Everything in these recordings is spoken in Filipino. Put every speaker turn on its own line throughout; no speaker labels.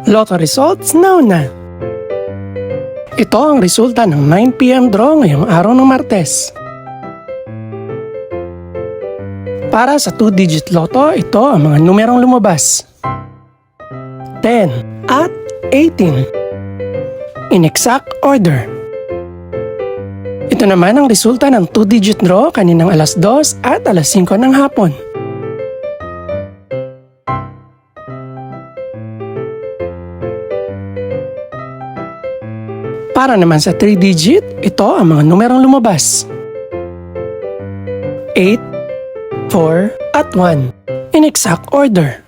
Lotto results now na! Ito ang resulta ng 9 PM draw ngayong araw ng Martes. Para sa 2-digit lotto, ito ang mga numerong lumabas. 10 at 18. In exact order. Ito naman ang resulta ng 2-digit draw kaninang alas 2 at alas 5 ng hapon. Para naman sa 3-digit, ito ang mga numerong lumabas. 8, 4, at 1. In exact order.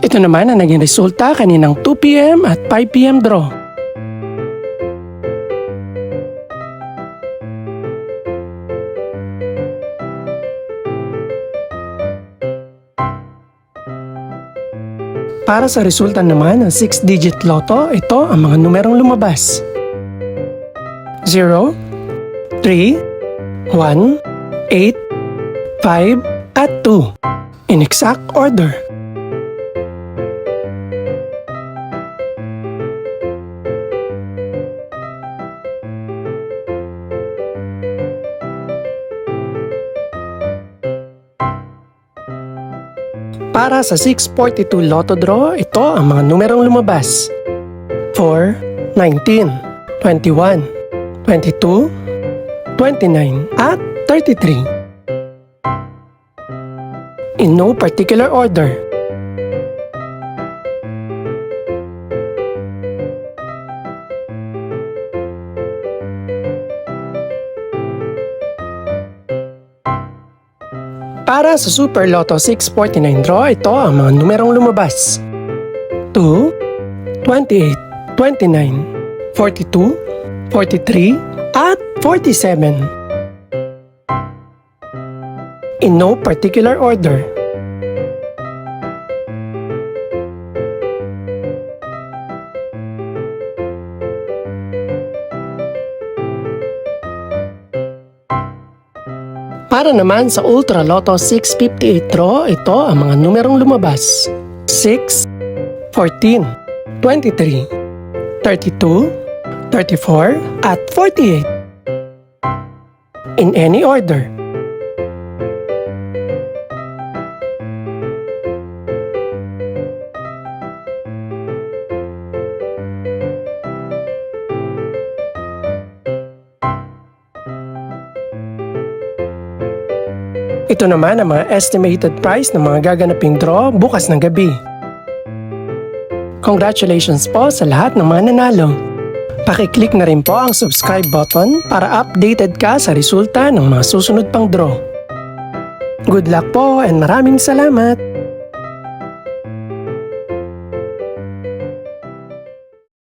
Ito naman ang naging resulta kaninang 2 PM at 5 PM draw. Para sa resulta naman ng 6-digit lotto, ito ang mga numerong lumabas. 0, 3, 1, 8, 5, at 2. In exact order. Para sa 642 Lotto Draw, ito ang mga numerong lumabas. 4, 19, 21, 22, 29, at 33. In no particular order. Para sa Super Lotto 649 draw, ito ang mga numerong lumabas. 2, 28, 29, 42, 43, at 47. In no particular order. Para naman sa Ultra Lotto 658 draw, ito ang mga numerong lumabas. 6, 14, 23, 32, 34, at 48. In any order. Ito naman ang mga estimated price ng mga gaganaping draw bukas ng gabi. Congratulations po sa lahat ng mga nanalo. Pakiclick na rin po ang subscribe button para updated ka sa resulta ng mga susunod pang draw. Good luck po and maraming salamat!